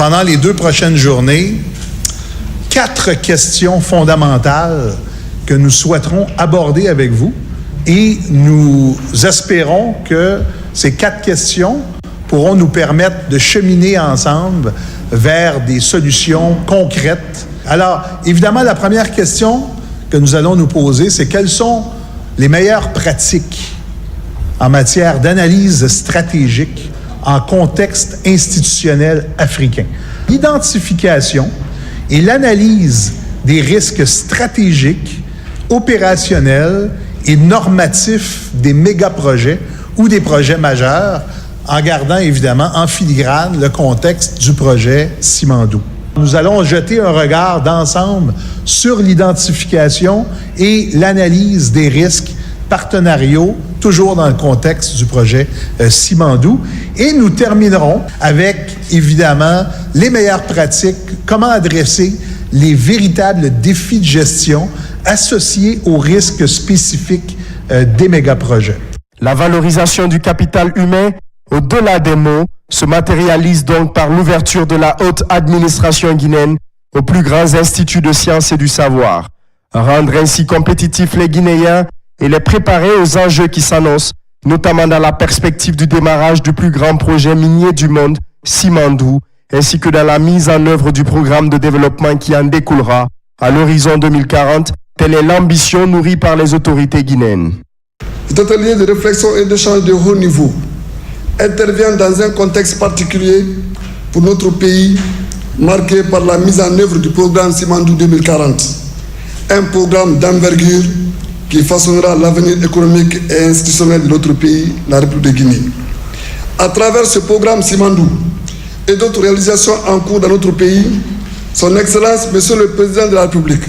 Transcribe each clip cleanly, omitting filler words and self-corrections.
pendant les 2 prochaines journées 4 questions fondamentales que nous souhaiterons aborder avec vous et nous espérons que ces 4 questions pourront nous permettre de cheminer ensemble vers des solutions concrètes. Alors, évidemment, la première question que nous allons nous poser, c'est quelles sont les meilleures pratiques en matière d'analyse stratégique en contexte institutionnel africain. L'identification et l'analyse des risques stratégiques, opérationnels et normatifs des méga-projets ou des projets majeurs, en gardant évidemment en filigrane le contexte du projet Simandou. Nous allons jeter un regard d'ensemble sur l'identification et l'analyse des risques partenariaux, toujours dans le contexte du projet Simandou. Et nous terminerons avec, évidemment, les meilleures pratiques, comment adresser les véritables défis de gestion associés aux risques spécifiques des mégaprojets. La valorisation du capital humain, au-delà des mots, se matérialise donc par l'ouverture de la haute administration guinéenne aux plus grands instituts de sciences et du savoir. Rendre ainsi compétitifs les Guinéens et les préparer aux enjeux qui s'annoncent, notamment dans la perspective du démarrage du plus grand projet minier du monde, Simandou, ainsi que dans la mise en œuvre du programme de développement qui en découlera à l'horizon 2040. Telle est l'ambition nourrie par les autorités guinéennes. Cet atelier de réflexion et d'échange de haut niveau intervient dans un contexte particulier pour notre pays, marqué par la mise en œuvre du programme Simandou 2040, un programme d'envergure qui façonnera l'avenir économique et institutionnel de notre pays, la République de Guinée. À travers ce programme Simandou et d'autres réalisations en cours dans notre pays, Son Excellence, Monsieur le Président de la République,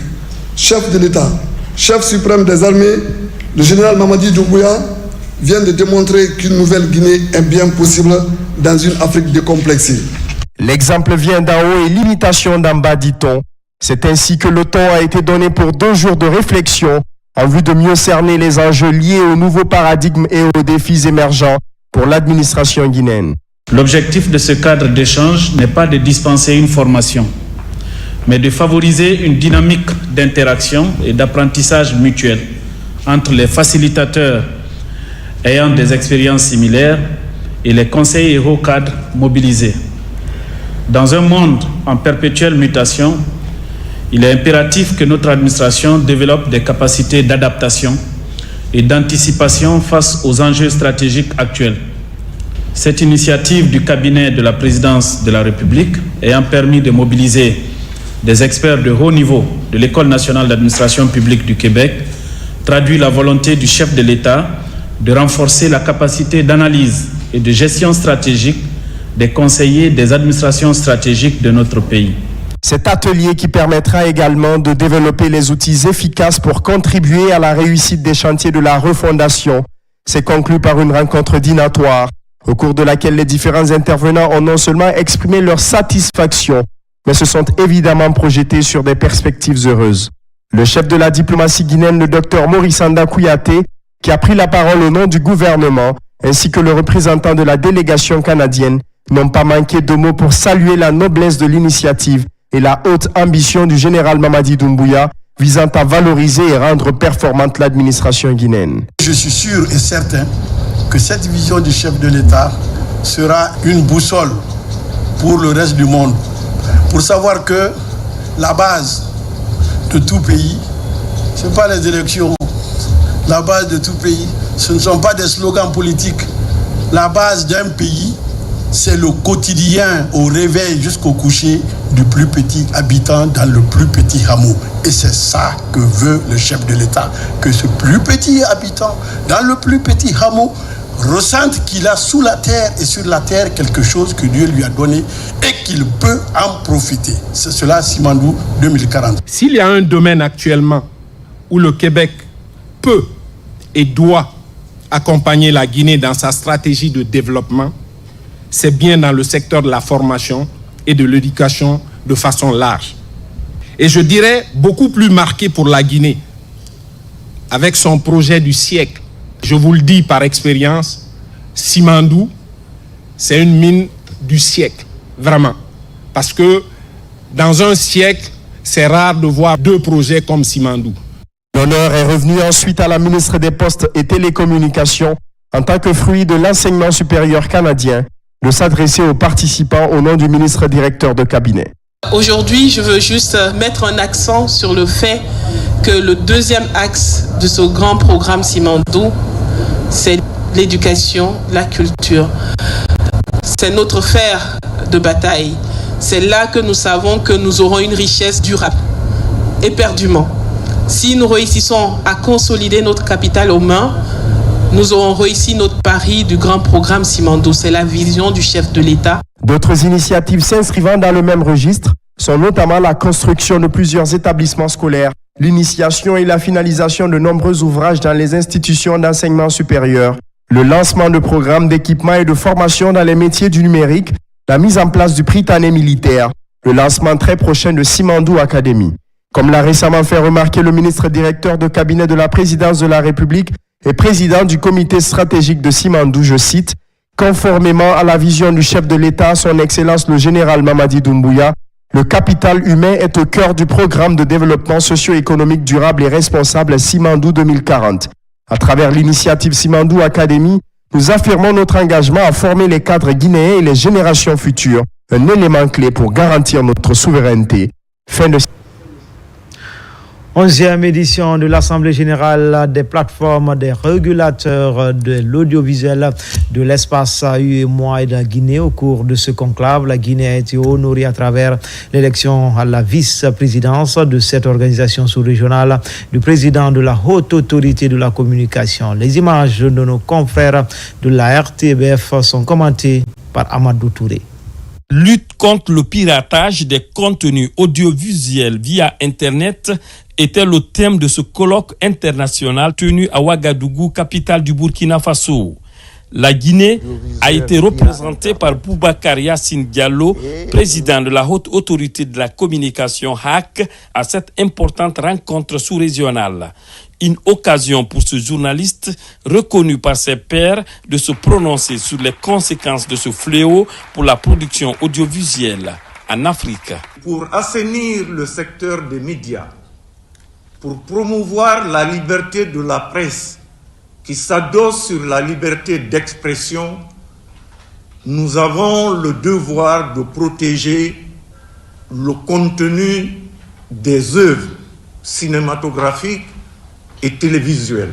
chef de l'État, chef suprême des armées, le général Mamadi Doumbouya, vient de démontrer qu'une nouvelle Guinée est bien possible dans une Afrique décomplexée. L'exemple vient d'en haut et l'imitation d'en bas, dit-on. C'est ainsi que le ton a été donné pour 2 jours de réflexion en vue de mieux cerner les enjeux liés aux nouveaux paradigmes et aux défis émergents pour l'administration guinéenne. L'objectif de ce cadre d'échange n'est pas de dispenser une formation, mais de favoriser une dynamique d'interaction et d'apprentissage mutuel entre les facilitateurs ayant des expériences similaires et les conseillers et hauts cadres mobilisés. Dans un monde en perpétuelle mutation, il est impératif que notre administration développe des capacités d'adaptation et d'anticipation face aux enjeux stratégiques actuels. Cette initiative du cabinet de la présidence de la République ayant permis de mobiliser des experts de haut niveau de l'École nationale d'administration publique du Québec traduit la volonté du chef de l'État de renforcer la capacité d'analyse et de gestion stratégique des conseillers des administrations stratégiques de notre pays. Cet atelier qui permettra également de développer les outils efficaces pour contribuer à la réussite des chantiers de la refondation s'est conclu par une rencontre dînatoire au cours de laquelle les différents intervenants ont non seulement exprimé leur satisfaction, mais se sont évidemment projetés sur des perspectives heureuses. Le chef de la diplomatie guinéenne, le Dr Maurice Anda Kouyaté, qui a pris la parole au nom du gouvernement, ainsi que le représentant de la délégation canadienne, n'ont pas manqué de mots pour saluer la noblesse de l'initiative et la haute ambition du général Mamadi Doumbouya visant à valoriser et rendre performante l'administration guinéenne. Je suis sûr et certain que cette vision du chef de l'État sera une boussole pour le reste du monde, pour savoir que la base de tout pays, ce n'est pas les élections. La base de tout pays, ce ne sont pas des slogans politiques. La base d'un pays, c'est le quotidien au réveil jusqu'au coucher du plus petit habitant dans le plus petit hameau. Et c'est ça que veut le chef de l'État, que ce plus petit habitant dans le plus petit hameau ressente qu'il a sous la terre et sur la terre quelque chose que Dieu lui a donné et qu'il peut en profiter. C'est cela Simandou 2040. S'il y a un domaine actuellement où le Québec peut et doit accompagner la Guinée dans sa stratégie de développement, c'est bien dans le secteur de la formation et de l'éducation de façon large. Et je dirais beaucoup plus marqué pour la Guinée, avec son projet du siècle. Je vous le dis par expérience, Simandou, c'est une mine du siècle, vraiment. Parce que dans un siècle, c'est rare de voir deux projets comme Simandou. L'honneur est revenu ensuite à la ministre des Postes et Télécommunications en tant que fruit de l'enseignement supérieur canadien de s'adresser aux participants au nom du ministre directeur de cabinet. Aujourd'hui, je veux juste mettre un accent sur le fait que le deuxième axe de ce grand programme Simandou, c'est l'éducation, la culture. C'est notre fer de bataille. C'est là que nous savons que nous aurons une richesse durable, éperdument. Si nous réussissons à consolider notre capital humain, nous aurons réussi notre pari du grand programme Simandou. C'est la vision du chef de l'État. D'autres initiatives s'inscrivant dans le même registre sont notamment la construction de plusieurs établissements scolaires, l'initiation et la finalisation de nombreux ouvrages dans les institutions d'enseignement supérieur, le lancement de programmes d'équipement et de formation dans les métiers du numérique, la mise en place du Prytanée militaire, le lancement très prochain de Simandou Academy. Comme l'a récemment fait remarquer le ministre directeur de cabinet de la présidence de la République et président du comité stratégique de Simandou, je cite, « Conformément à la vision du chef de l'État, son Excellence le général Mamadi Doumbouya, le capital humain est au cœur du programme de développement socio-économique durable et responsable Simandou 2040. À travers l'initiative Simandou Academy, nous affirmons notre engagement à former les cadres guinéens et les générations futures, un élément clé pour garantir notre souveraineté. » Fin de 11e édition de l'Assemblée générale des plateformes des régulateurs de l'audiovisuel de l'espace UEMOA et de la Guinée. Au cours de ce conclave, la Guinée a été honorée à travers l'élection à la vice-présidence de cette organisation sous-régionale du président de la Haute Autorité de la Communication. Les images de nos confrères de la RTBF sont commentées par Amadou Touré. Lutte contre le piratage des contenus audiovisuels via Internet était le thème de ce colloque international tenu à Ouagadougou, capitale du Burkina Faso. La Guinée a été représentée par Boubacar Yassine Diallo, président de la Haute Autorité de la Communication HAC, à cette importante rencontre sous-régionale. Une occasion pour ce journaliste, reconnu par ses pairs, de se prononcer sur les conséquences de ce fléau pour la production audiovisuelle en Afrique. Pour assainir le secteur des médias, pour promouvoir la liberté de la presse qui s'adosse sur la liberté d'expression, nous avons le devoir de protéger le contenu des œuvres cinématographiques et télévisuelles.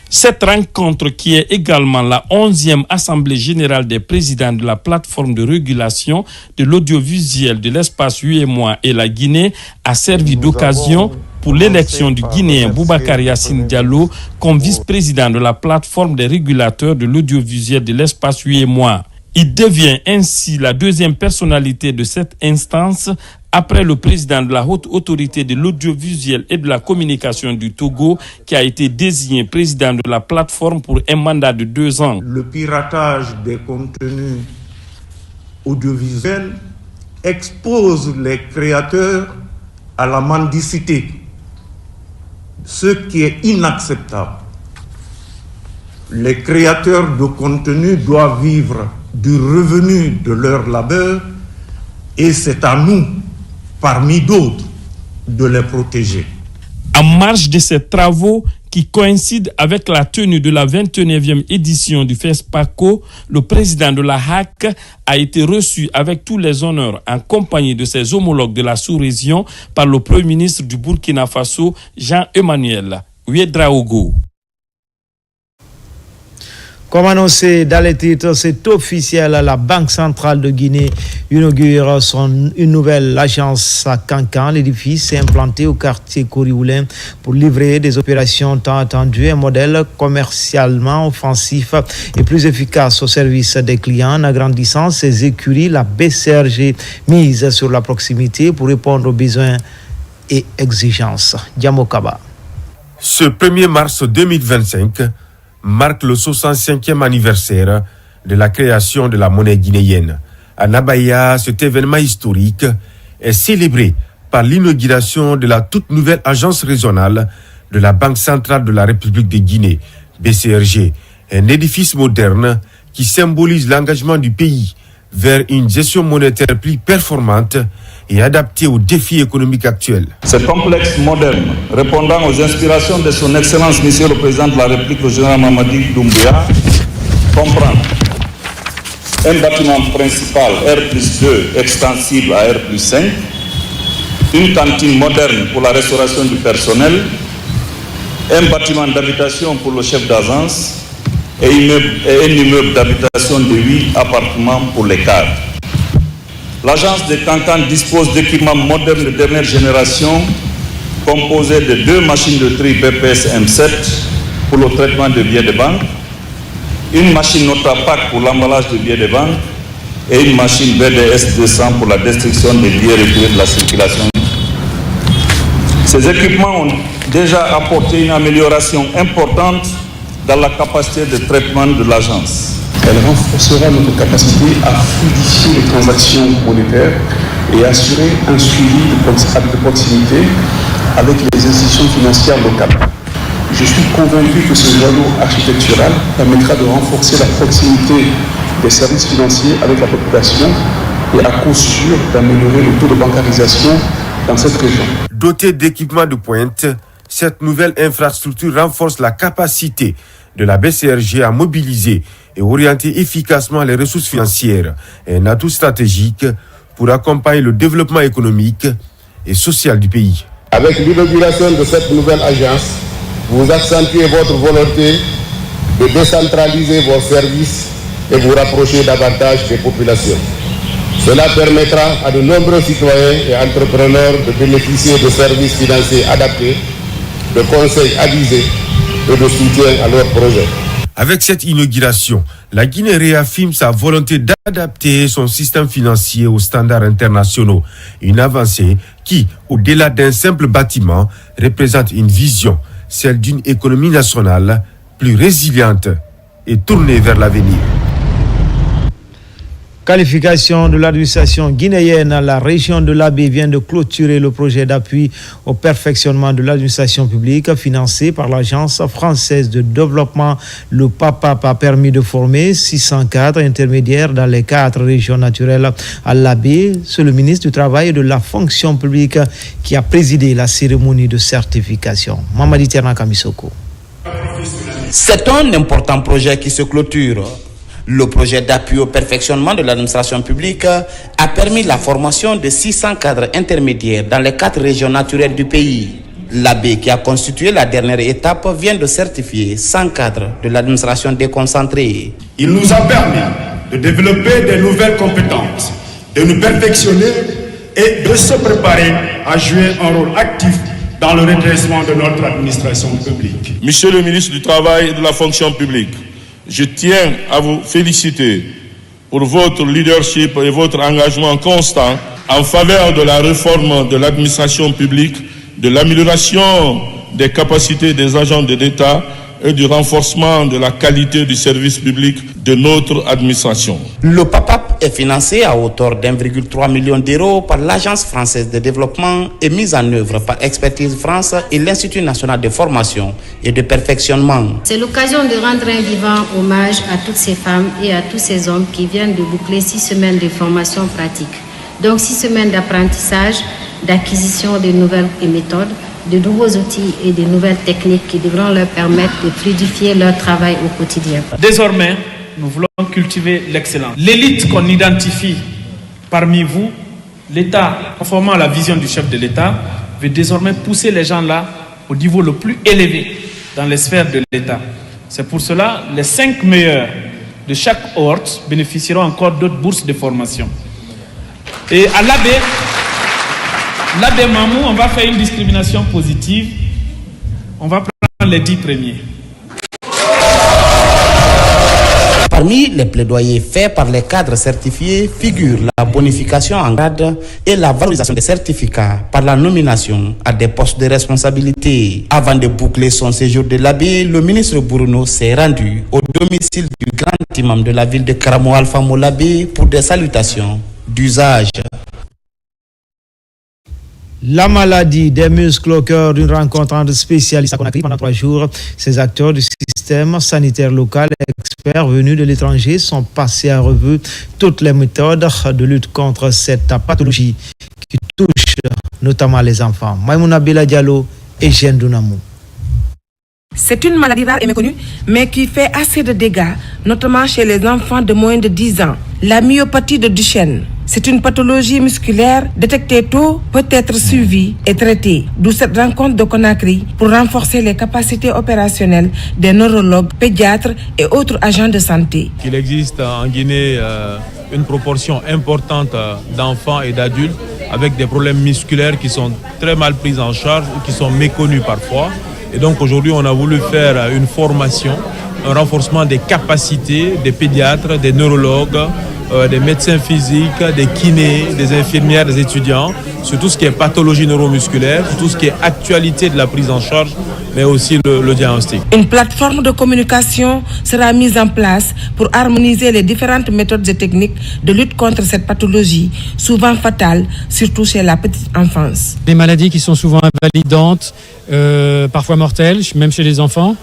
Cette rencontre, qui est également la 11e Assemblée générale des présidents de la plateforme de régulation de l'audiovisuel de l'espace UEMOA et la Guinée, a servi d'occasion pour l'élection du Guinéen Boubacar Yassine Diallo comme vice-président de la plateforme des régulateurs de l'audiovisuel de l'espace UEMOA. Il devient ainsi la deuxième personnalité de cette instance après le président de la Haute Autorité de l'audiovisuel et de la communication du Togo, qui a été désigné président de la plateforme pour un mandat de 2 ans. Le piratage des contenus audiovisuels expose les créateurs à la mendicité, ce qui est inacceptable. Les créateurs de contenu doivent vivre du revenu de leur labeur et c'est à nous, parmi d'autres, de les protéger. En marge de ces travaux qui coïncident avec la tenue de la 29e édition du FESPACO, le président de la HAC a été reçu avec tous les honneurs en compagnie de ses homologues de la sous-région par le Premier ministre du Burkina Faso, Jean-Emmanuel Ouédraogo. Comme annoncé dans les titres, c'est officiel, la Banque centrale de Guinée inaugure une nouvelle agence à Kankan. L'édifice est implanté au quartier Korioulin pour livrer des opérations tant attendues, un modèle commercialement offensif et plus efficace au service des clients. En agrandissant ses écuries, la BCRG mise sur la proximité pour répondre aux besoins et exigences. Diamokaba. Ce 1er mars 2025 marque le 65e anniversaire de la création de la monnaie guinéenne. À Nabaya, cet événement historique est célébré par l'inauguration de la toute nouvelle agence régionale de la Banque centrale de la République de Guinée, BCRG, un édifice moderne qui symbolise l'engagement du pays vers une gestion monétaire plus performante et adaptée aux défis économiques actuels. Ce complexe moderne, répondant aux inspirations de son Excellence Monsieur le Président de la République, le général Mamadi Doumbouya, comprend un bâtiment principal R+2 extensible à R+5, une cantine moderne pour la restauration du personnel, un bâtiment d'habitation pour le chef d'agence et un immeuble d'habitation de 8 appartements pour les cadres. L'agence de Cancan dispose d'équipements modernes de dernière génération composés de 2 machines de tri BPS M7 pour le traitement de billets de banque, une machine Notapac pour l'emballage de billets de banque et une machine BDS 200 pour la destruction des billets retirés de la circulation. Ces équipements ont déjà apporté une amélioration importante dans la capacité de traitement de l'agence. Elle renforcera notre capacité à fluidifier les transactions monétaires et assurer un suivi de proximité avec les institutions financières locales. Je suis convaincu que ce joyau architectural permettra de renforcer la proximité des services financiers avec la population et à coup sûr d'améliorer le taux de bancarisation dans cette région. Dotée d'équipements de pointe, cette nouvelle infrastructure renforce la capacité de la BCRG à mobiliser et orienter efficacement les ressources financières, un atout stratégique pour accompagner le développement économique et social du pays. Avec l'inauguration de cette nouvelle agence, vous accentuez votre volonté de décentraliser vos services et vous rapprocher davantage des populations. Cela permettra à de nombreux citoyens et entrepreneurs de bénéficier de services financiers adaptés, de conseils avisés et de soutien à leurs projets. Avec cette inauguration, la Guinée réaffirme sa volonté d'adapter son système financier aux standards internationaux. Une avancée qui, au-delà d'un simple bâtiment, représente une vision, celle d'une économie nationale plus résiliente et tournée vers l'avenir. Qualification de l'administration guinéenne à la région de l'Abbé vient de clôturer le projet d'appui au perfectionnement de l'administration publique financé par l'Agence française de développement. Le PAPAP a permis de former 600 cadres intermédiaires dans les 4 régions naturelles à l'Abbé. C'est le ministre du Travail et de la Fonction publique qui a présidé la cérémonie de certification. Mamadi Terna Kamisoko. C'est un important projet qui se clôture. Le projet d'appui au perfectionnement de l'administration publique a permis la formation de 600 cadres intermédiaires dans les 4 régions naturelles du pays. L'AB, qui a constitué la dernière étape, vient de certifier 100 cadres de l'administration déconcentrée. Il nous a permis de développer de nouvelles compétences, de nous perfectionner et de se préparer à jouer un rôle actif dans le redressement de notre administration publique. Monsieur le ministre du Travail et de la Fonction publique, je tiens à vous féliciter pour votre leadership et votre engagement constant en faveur de la réforme de l'administration publique, de l'amélioration des capacités des agents de l'État et du renforcement de la qualité du service public de notre administration. Le PAPAP est financé à hauteur d'1,3 million d'euros par l'Agence française de développement et mis en œuvre par Expertise France et l'Institut national de formation et de perfectionnement. C'est l'occasion de rendre un vivant hommage à toutes ces femmes et à tous ces hommes qui viennent de boucler 6 semaines de formation pratique. Donc 6 semaines d'apprentissage, d'acquisition de nouvelles méthodes, de nouveaux outils et de nouvelles techniques qui devront leur permettre de fluidifier leur travail au quotidien. Désormais, nous voulons cultiver l'excellence. L'élite qu'on identifie parmi vous, l'État, conformément à la vision du chef de l'État, veut désormais pousser les gens là au niveau le plus élevé dans les sphères de l'État. C'est pour cela les 5 meilleurs de chaque cohorte bénéficieront encore d'autres bourses de formation. Et à l'AB Mamou, on va faire une discrimination positive. On va prendre les 10 premiers. Parmi les plaidoyers faits par les cadres certifiés figurent la bonification en grade et la valorisation des certificats par la nomination à des postes de responsabilité. Avant de boucler son séjour de l'Abbé, le ministre Bruno s'est rendu au domicile du grand imam de la ville de Karamo Alpha Molabé pour des salutations d'usage. La maladie des muscles au cœur d'une rencontre entre spécialistes à Conakry pendant 3 jours. Ces acteurs du système système sanitaire local et experts venus de l'étranger sont passés à revue toutes les méthodes de lutte contre cette pathologie qui touche notamment les enfants. Maïmouna Bela Diallo et Jeanne Dunamou. C'est une maladie rare et méconnue, mais qui fait assez de dégâts, notamment chez les enfants de moins de 10 ans. La myopathie de Duchenne. C'est une pathologie musculaire détectée tôt, peut être suivie et traitée. D'où cette rencontre de Conakry pour renforcer les capacités opérationnelles des neurologues, pédiatres et autres agents de santé. Il existe en Guinée une proportion importante d'enfants et d'adultes avec des problèmes musculaires qui sont très mal pris en charge ou qui sont méconnus parfois. Et donc aujourd'hui, on a voulu faire une formation, un renforcement des capacités des pédiatres, des neurologues, des médecins physiques, des kinés, des infirmières, des étudiants, sur tout ce qui est pathologie neuromusculaire, sur tout ce qui est actualité de la prise en charge, mais aussi le diagnostic. Une plateforme de communication sera mise en place pour harmoniser les différentes méthodes et techniques de lutte contre cette pathologie, souvent fatale, surtout chez la petite enfance. Des maladies qui sont souvent invalidantes, parfois mortelles, même chez les enfants.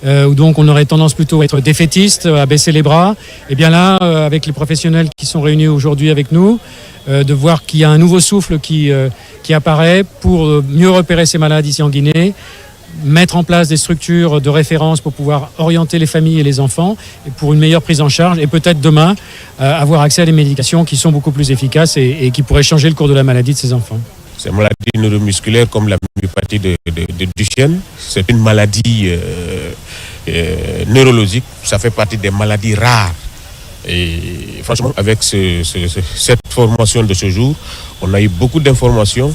Où donc on aurait tendance plutôt à être défaitiste, à baisser les bras. Et bien là, avec les professionnels qui sont réunis aujourd'hui avec nous, de voir qu'il y a un nouveau souffle qui apparaît pour mieux repérer ces malades ici en Guinée, mettre en place des structures de référence pour pouvoir orienter les familles et les enfants et pour une meilleure prise en charge et peut-être demain avoir accès à des médications qui sont beaucoup plus efficaces et qui pourraient changer le cours de la maladie de ces enfants. Ces maladies neuromusculaires comme la myopathie de Duchenne, c'est une maladie neurologique, ça fait partie des maladies rares. Et franchement, avec cette formation de ce jour, on a eu beaucoup d'informations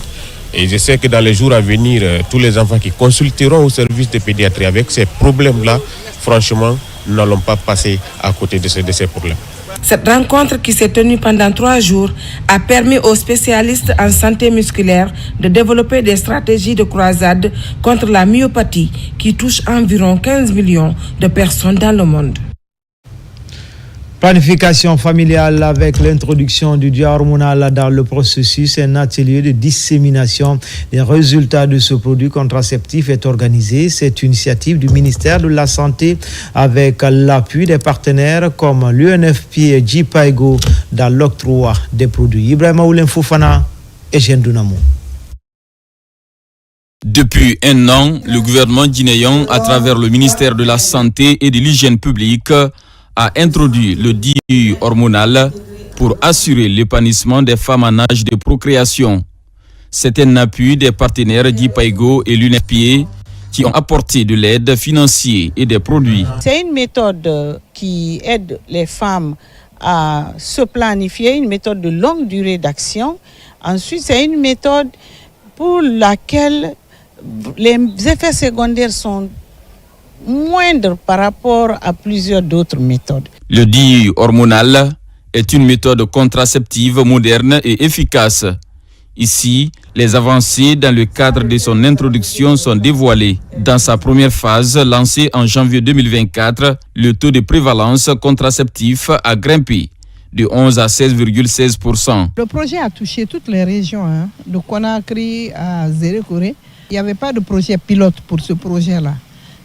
et je sais que dans les jours à venir, tous les enfants qui consulteront au service de pédiatrie avec ces problèmes-là, franchement, nous n'allons pas passer à côté de ces problèmes. Cette rencontre qui s'est tenue pendant 3 jours a permis aux spécialistes en santé musculaire de développer des stratégies de croisade contre la myopathie qui touche environ 15 millions de personnes dans le monde. Planification familiale avec l'introduction du dioxyde hormonal dans le processus. Un atelier de dissémination des résultats de ce produit contraceptif est organisé. C'est une initiative du ministère de la Santé avec l'appui des partenaires comme l'UNFPA et JPIGO dans l'octroi des produits. Ibrahima Oulin Fofana et Jeanne Dunamou. Depuis 1 an, le gouvernement guinéen, à travers le ministère de la Santé et de l'Hygiène publique, a introduit le dioxyde hormonal pour assurer l'épanouissement des femmes en âge de procréation. C'est un appui des partenaires JPIGO et l'UNFPA qui ont apporté de l'aide financière et des produits. C'est une méthode qui aide les femmes à se planifier, une méthode de longue durée d'action. Ensuite, c'est une méthode pour laquelle les effets secondaires sont moindre par rapport à plusieurs d'autres méthodes. Le dioxyde hormonal est une méthode contraceptive moderne et efficace. Ici, les avancées dans le cadre de son introduction sont dévoilées. Dans sa première phase, lancée en janvier 2024, le taux de prévalence contraceptif a grimpé de 11 à 16,16%. Le projet a touché toutes les régions, de Conakry à Zérékoré. Il n'y avait pas de projet pilote pour ce projet-là.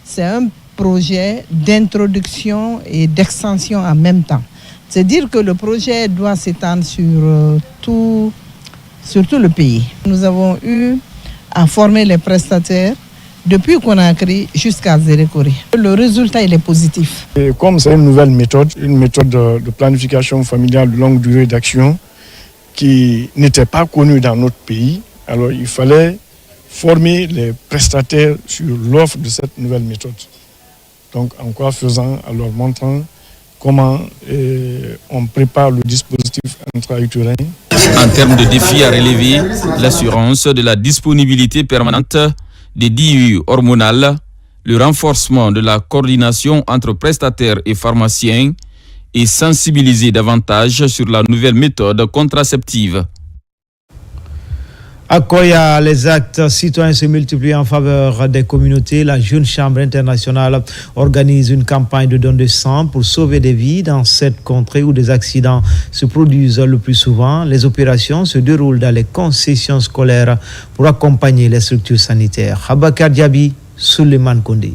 C'est un projet d'introduction et d'extension en même temps. C'est-à-dire que le projet doit s'étendre sur tout le pays. Nous avons eu à former les prestataires depuis Conakry jusqu'à Zérékoré. Le résultat, il est positif. Et comme c'est une nouvelle méthode, de planification familiale de longue durée d'action qui n'était pas connue dans notre pays, alors il fallait former les prestataires sur l'offre de cette nouvelle méthode. Donc en quoi faisant, alors montrant comment on prépare le dispositif intra-utérin. En termes de défis à relever, l'assurance de la disponibilité permanente des dioxydes hormonal, le renforcement de la coordination entre prestataires et pharmaciens et sensibiliser davantage sur la nouvelle méthode contraceptive. À Koya, les actes citoyens se multiplient en faveur des communautés. La Jeune Chambre internationale organise une campagne de don de sang pour sauver des vies dans cette contrée où des accidents se produisent le plus souvent. Les opérations se déroulent dans les concessions scolaires pour accompagner les structures sanitaires. Abakar Diaby, Souleymane Kondé.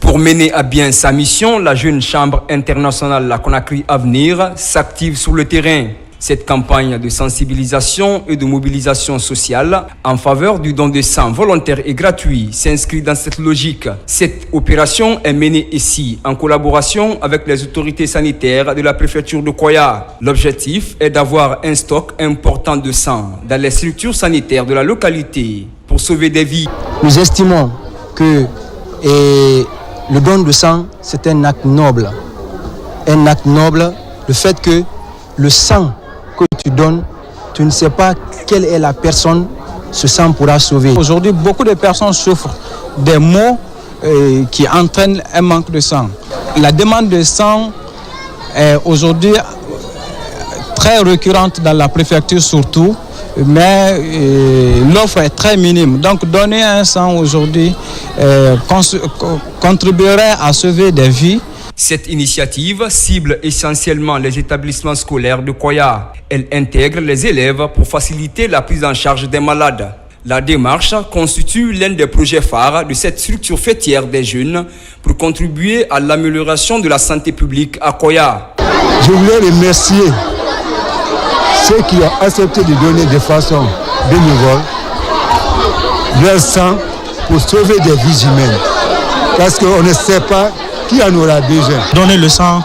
Pour mener à bien sa mission, la jeune chambre internationale La Conakry Avenir s'active sur le terrain. Cette campagne de sensibilisation et de mobilisation sociale en faveur du don de sang volontaire et gratuit s'inscrit dans cette logique. Cette opération est menée ici en collaboration avec les autorités sanitaires de la préfecture de Koya. L'objectif est d'avoir un stock important de sang dans les structures sanitaires de la localité pour sauver des vies. Nous estimons que le don de sang, c'est un acte noble. Un acte noble, le fait que le sang que tu donnes, tu ne sais pas quelle est la personne ce sang pourra sauver. Aujourd'hui, beaucoup de personnes souffrent des maux qui entraînent un manque de sang. La demande de sang est aujourd'hui très récurrente dans la préfecture surtout, mais l'offre est très minime. Donc donner un sang aujourd'hui contribuerait à sauver des vies. Cette initiative cible essentiellement les établissements scolaires de Koya. Elle intègre les élèves pour faciliter la prise en charge des malades. La démarche constitue l'un des projets phares de cette structure fêtière des jeunes pour contribuer à l'amélioration de la santé publique à Koya. Je voulais remercier ceux qui ont accepté de donner de façon bénévole leur sang pour sauver des vies humaines. Parce qu'on ne sait pas qui en aura besoin. Donner le sang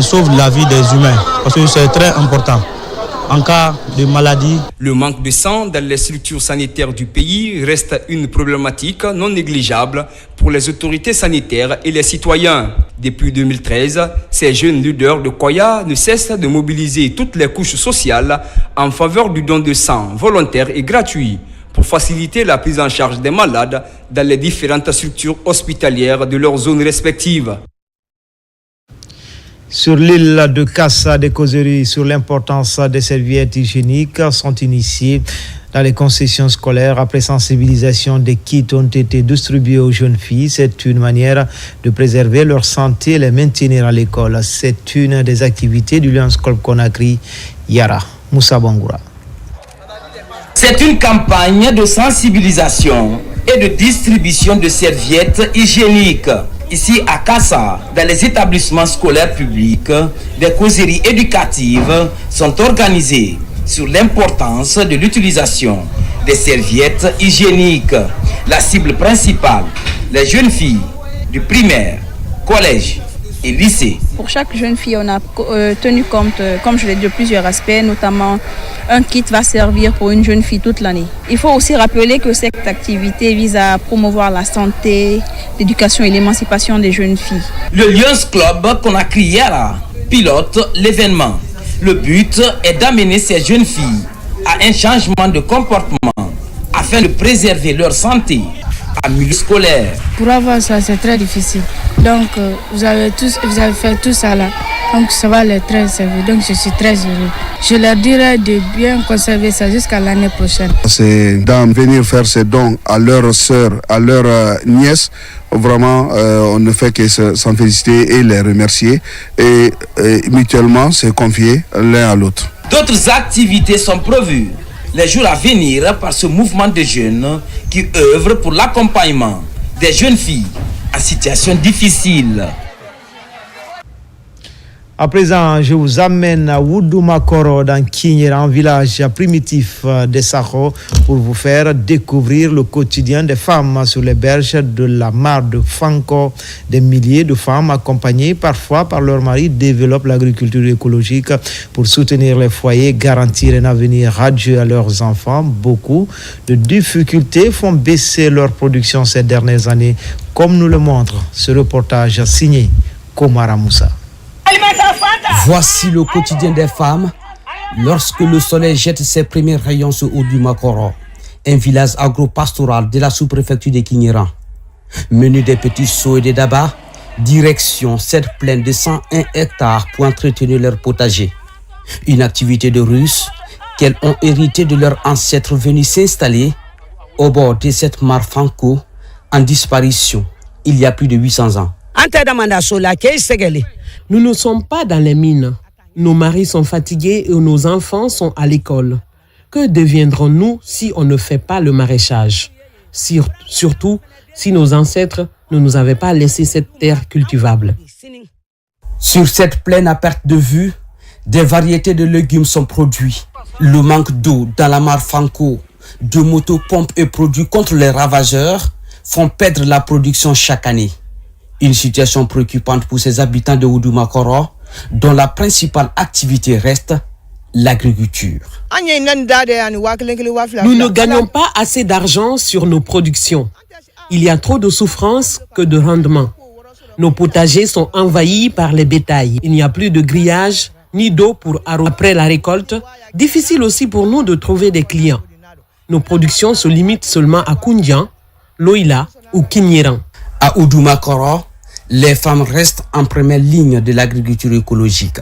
sauve la vie des humains, parce que c'est très important. En cas de maladie. Le manque de sang dans les structures sanitaires du pays reste une problématique non négligeable pour les autorités sanitaires et les citoyens. Depuis 2013, ces jeunes leaders de Koya ne cessent de mobiliser toutes les couches sociales en faveur du don de sang volontaire et gratuit pour faciliter la prise en charge des malades dans les différentes structures hospitalières de leurs zones respectives. Sur l'île de Kassa, des causeries sur l'importance des serviettes hygiéniques sont initiées dans les concessions scolaires. Après sensibilisation, des kits ont été distribués aux jeunes filles. C'est une manière de préserver leur santé et les maintenir à l'école. C'est une des activités du Lions Club Conakry, Yara. Moussa Bangoura. C'est une campagne de sensibilisation et de distribution de serviettes hygiéniques. Ici à Kassa, dans les établissements scolaires publics, des causeries éducatives sont organisées sur l'importance de l'utilisation des serviettes hygiéniques. La cible principale, les jeunes filles du primaire, collège et lycée. Pour chaque jeune fille, on a tenu compte, comme je l'ai dit, de plusieurs aspects, notamment un kit va servir pour une jeune fille toute l'année. Il faut aussi rappeler que cette activité vise à promouvoir la santé, l'éducation et l'émancipation des jeunes filles. Le Lions Club Conakry Yara pilote l'événement. Le but est d'amener ces jeunes filles à un changement de comportement afin de préserver leur santé en milieu scolaire. Pour avoir ça, c'est très difficile. Donc, vous avez fait tout ça là. Donc, ça va les très servir. Donc, je suis très heureux. Je leur dirai de bien conserver ça jusqu'à l'année prochaine. C'est d'en venir faire ces dons à leurs sœurs, à leurs nièces. Vraiment, on ne fait que s'en féliciter et les remercier. Et mutuellement, se confier l'un à l'autre. D'autres activités sont prévues les jours à venir par ce mouvement de jeunes qui œuvrent pour l'accompagnement des jeunes filles en situation difficile. À présent, je vous amène à Wudoumakoro dans Kinyera, un village primitif de Sakho, pour vous faire découvrir le quotidien des femmes sur les berges de la mare de Fanko. Des milliers de femmes, accompagnées parfois par leur mari, développent l'agriculture écologique pour soutenir les foyers, garantir un avenir radieux à leurs enfants. Beaucoup de difficultés font baisser leur production ces dernières années, comme nous le montre ce reportage signé Komara Moussa. Voici le quotidien des femmes lorsque le soleil jette ses premiers rayons sur Wudoumakoro, un village agro-pastoral de la sous-préfecture de Kinyera. Menu des petits seaux et des dabas, direction cette plaine de 101 hectares pour entretenir leur potager. Une activité de Russes qu'elles ont hérité de leurs ancêtres venus s'installer au bord de cette mare Fanko en disparition il y a plus de 800 ans. Nous ne sommes pas dans les mines. Nos maris sont fatigués et nos enfants sont à l'école. Que deviendrons-nous si on ne fait pas le maraîchage? Surtout si nos ancêtres ne nous avait pas laissé cette terre cultivable. Sur cette plaine à perte de vue, des variétés de légumes sont produits. Le manque d'eau dans la mare Fanko, de motopompes et produits contre les ravageurs font perdre la production chaque année. Une situation préoccupante pour ces habitants de Oudumakoro, dont la principale activité reste l'agriculture. Nous ne gagnons pas assez d'argent sur nos productions. Il y a trop de souffrance que de rendement. Nos potagers sont envahis par les bétails. Il n'y a plus de grillage ni d'eau pour arroser. Après la récolte, difficile aussi pour nous de trouver des clients. Nos productions se limitent seulement à Koundian, Loïla ou Kinyiran. À Oudumakoro, les femmes restent en première ligne de l'agriculture écologique.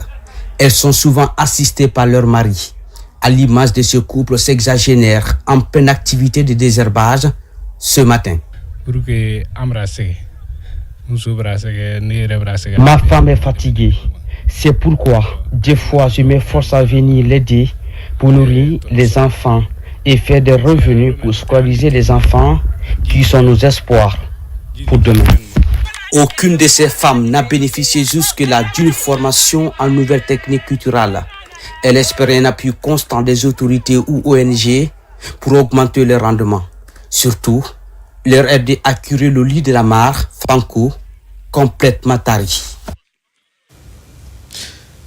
Elles sont souvent assistées par leurs maris. À l'image de ce couple sexagénaire en pleine activité de désherbage ce matin. Ma femme est fatiguée. C'est pourquoi, des fois, je m'efforce à venir l'aider pour nourrir les enfants et faire des revenus pour scolariser les enfants qui sont nos espoirs pour demain. Aucune de ces femmes n'a bénéficié jusque-là d'une formation en nouvelles techniques culturelles. Elle espérait un appui constant des autorités ou ONG pour augmenter les rendements. Surtout, leur aider à curer le lit de la mare, Fanko, complètement tari.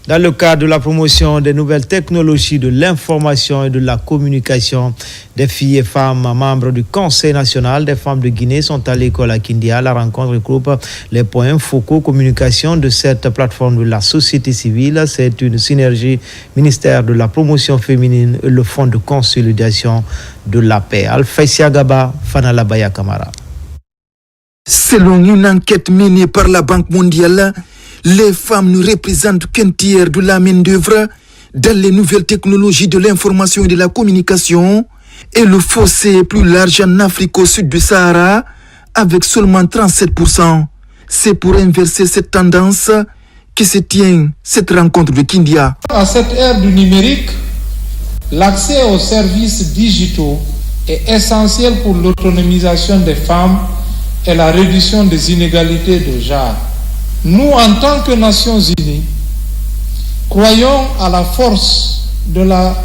Dans le cadre de la promotion des nouvelles technologies de l'information et de la communication, des filles et femmes membres du Conseil national des femmes de Guinée sont à l'école à Kindia. La rencontre regroupe les points focaux communication de cette plateforme de la société civile. C'est une synergie ministère de la promotion féminine et le Fonds de consolidation de la paix. Alfaïsia Gaba, Fanalabaya Kamara. Selon une enquête menée par la Banque mondiale, les femmes ne représentent qu'un tiers de la main-d'œuvre dans les nouvelles technologies de l'information et de la communication, et le fossé est plus large en Afrique au sud du Sahara, avec seulement 37%. C'est pour inverser cette tendance que se tient cette rencontre de Kindia. À cette ère du numérique, l'accès aux services digitaux est essentiel pour l'autonomisation des femmes et la réduction des inégalités de genre. Nous, en tant que Nations Unies, croyons à la force de la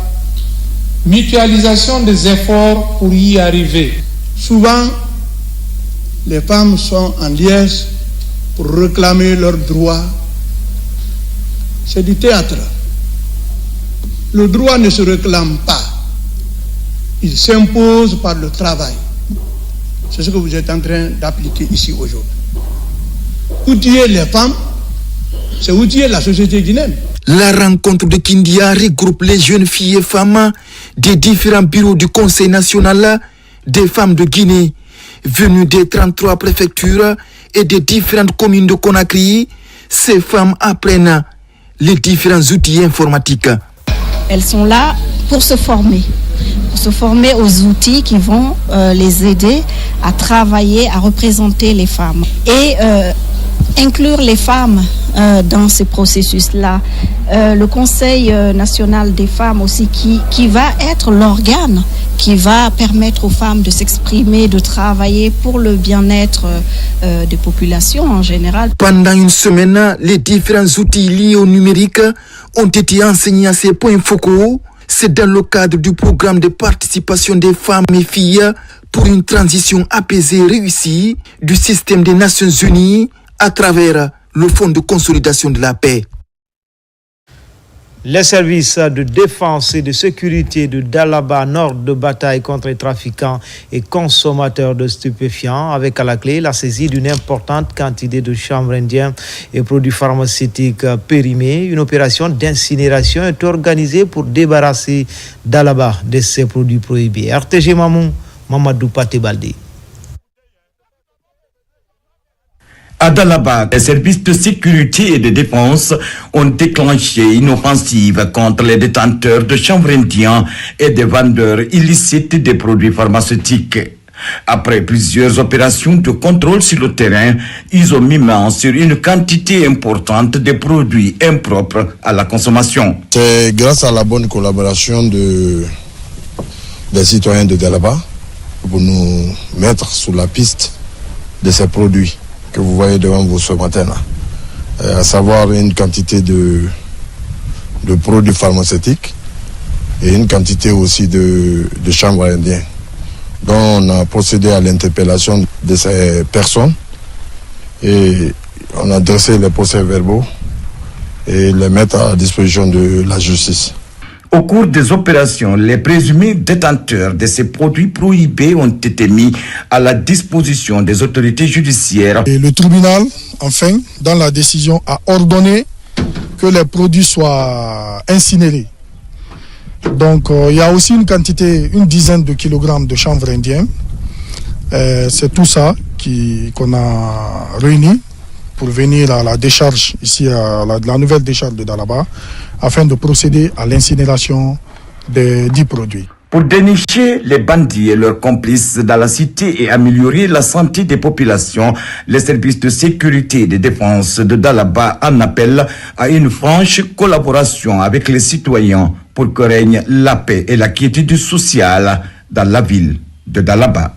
mutualisation des efforts pour y arriver. Souvent, les femmes sont en liesse pour réclamer leurs droits. C'est du théâtre. Le droit ne se réclame pas. Il s'impose par le travail. C'est ce que vous êtes en train d'appliquer ici aujourd'hui. Outiller les femmes, c'est outiller la société guinéenne. La rencontre de Kindia regroupe les jeunes filles et femmes des différents bureaux du Conseil national des femmes de Guinée, venues des 33 préfectures et des différentes communes de Conakry. Ces femmes apprennent les différents outils informatiques. Elles sont là pour se former aux outils qui vont les aider à travailler, à représenter les femmes. Et inclure les femmes dans ces processus-là. Le Conseil national des femmes aussi qui va être l'organe qui va permettre aux femmes de s'exprimer, de travailler pour le bien-être des populations en général. Pendant une semaine, les différents outils liés au numérique ont été enseignés à ces points focaux. C'est dans le cadre du programme de participation des femmes et filles pour une transition apaisée et réussie du système des Nations Unies à travers le Fonds de consolidation de la paix. Les services de défense et de sécurité de Dalaba, nord de bataille contre les trafiquants et consommateurs de stupéfiants, avec à la clé la saisie d'une importante quantité de chanvre indien et produits pharmaceutiques périmés. Une opération d'incinération est organisée pour débarrasser Dalaba de ces produits prohibés. RTG Mamou, Mamadou Patebaldi. À Dalaba, les services de sécurité et de défense ont déclenché une offensive contre les détenteurs de chanvre indien et des vendeurs illicites des produits pharmaceutiques. Après plusieurs opérations de contrôle sur le terrain, ils ont mis main sur une quantité importante de produits impropres à la consommation. C'est grâce à la bonne collaboration des citoyens de Dalaba pour nous mettre sur la piste de ces produits. que vous voyez devant vous ce matin-là, à savoir une quantité de produits pharmaceutiques et une quantité aussi de chanvre indien. Donc on a procédé à l'interpellation de ces personnes et on a dressé les procès-verbaux et les mettre à disposition de la justice. Au cours des opérations, les présumés détenteurs de ces produits prohibés ont été mis à la disposition des autorités judiciaires. Et le tribunal, enfin, dans la décision, a ordonné que les produits soient incinérés. Donc, il y a aussi une dizaine de kilogrammes de chanvre indien. C'est tout ça qu'on a réuni pour venir à la décharge, ici à la nouvelle décharge de Dalaba, afin de procéder à l'incinération des 10 produits. Pour dénicher les bandits et leurs complices dans la cité et améliorer la santé des populations, les services de sécurité et de défense de Dalaba en appellent à une franche collaboration avec les citoyens pour que règne la paix et la quiétude sociale dans la ville de Dalaba.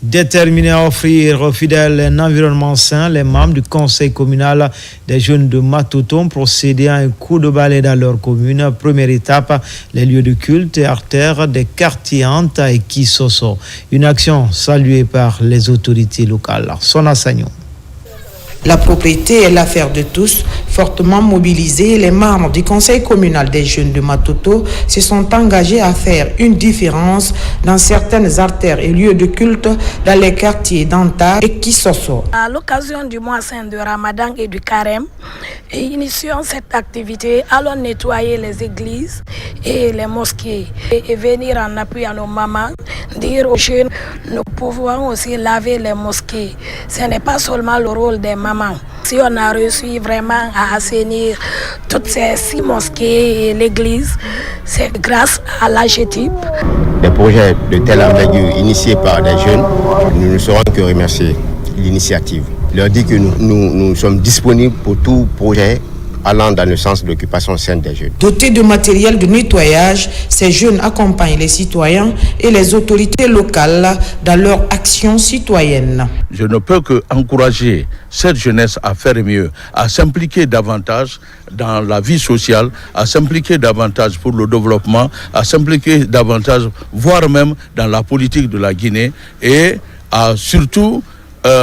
Déterminés à offrir aux fidèles un environnement sain, les membres du conseil communal des jeunes de Matoto ont procédé à un coup de balai dans leur commune. Première étape, les lieux de culte et artères des quartiers Anta et Kisoso. Une action saluée par les autorités locales. Sona Sagnon. La propriété est l'affaire de tous. Fortement mobilisés, les membres du conseil communal des jeunes de Matoto se sont engagés à faire une différence dans certaines artères et lieux de culte dans les quartiers d'Anta et Kisoso. À l'occasion du mois saint de Ramadan et du Carême, initions cette activité, allons nettoyer les églises et les mosquées et venir en appui à nos mamans, dire aux jeunes, nous pouvons aussi laver les mosquées. Ce n'est pas seulement le rôle des mamans. Si on a réussi vraiment à assainir toutes ces 6 mosquées et l'église, c'est grâce à l'AGETIP. Des projets de telle envergure initiés par des jeunes, nous ne saurons que remercier l'initiative. Leur dire que nous sommes disponibles pour tout projet allant dans le sens de l'occupation saine des jeunes. Dotés de matériel de nettoyage, ces jeunes accompagnent les citoyens et les autorités locales dans leur action citoyenne. Je ne peux qu'encourager cette jeunesse à faire mieux, à s'impliquer davantage dans la vie sociale, à s'impliquer davantage pour le développement, à s'impliquer davantage, voire même dans la politique de la Guinée et à surtout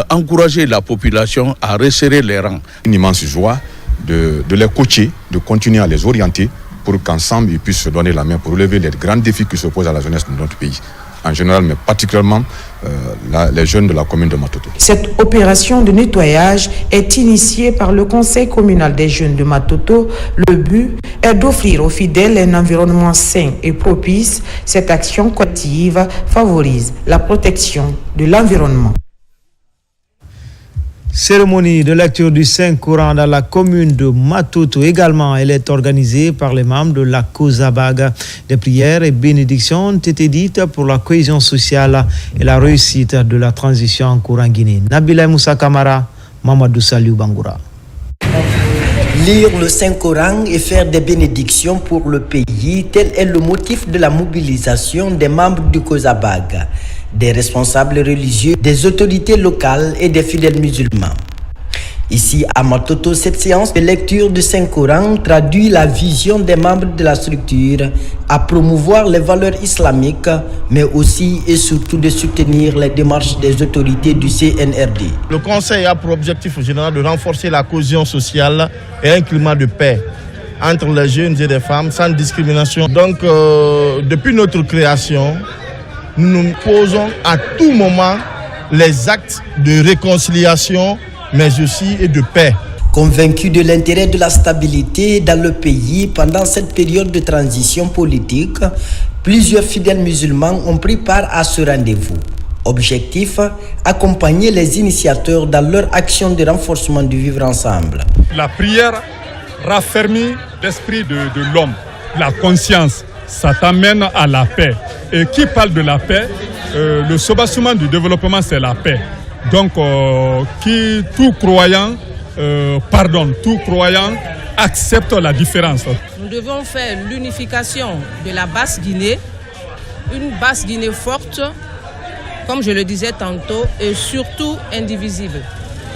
encourager la population à resserrer les rangs. Une immense joie de les coacher, de continuer à les orienter pour qu'ensemble ils puissent se donner la main pour relever les grands défis qui se posent à la jeunesse de notre pays, en général, mais particulièrement les jeunes de la commune de Matoto. Cette opération de nettoyage est initiée par le conseil communal des jeunes de Matoto. Le but est d'offrir aux fidèles un environnement sain et propice. Cette action collective favorise la protection de l'environnement. Cérémonie de lecture du Saint-Coran dans la commune de Matoto. Également, elle est organisée par les membres de la COSABAG. Des prières et bénédictions ont été dites pour la cohésion sociale et la réussite de la transition en cours en Guinée. Nabila Moussa Kamara, Mamadou Saliou Bangoura. Lire le Saint-Coran et faire des bénédictions pour le pays, tel est le motif de la mobilisation des membres du COSABAG, des responsables religieux, des autorités locales et des fidèles musulmans. Ici à Matoto, cette séance de lecture du Saint-Coran traduit la vision des membres de la structure à promouvoir les valeurs islamiques, mais aussi et surtout de soutenir les démarches des autorités du CNRD. Le Conseil a pour objectif général de renforcer la cohésion sociale et un climat de paix entre les jeunes et les femmes sans discrimination. Donc, depuis notre création, nous nous posons à tout moment les actes de réconciliation, mais aussi et de paix. Convaincus de l'intérêt de la stabilité dans le pays pendant cette période de transition politique, plusieurs fidèles musulmans ont pris part à ce rendez-vous. Objectif, accompagner les initiateurs dans leur action de renforcement du vivre ensemble. La prière raffermit l'esprit de l'homme, la conscience. Ça t'amène à la paix. Et qui parle de la paix, le soubassement du développement, c'est la paix. Donc, tout croyant accepte la différence. Nous devons faire l'unification de la Basse-Guinée, une Basse-Guinée forte, comme je le disais tantôt, et surtout indivisible.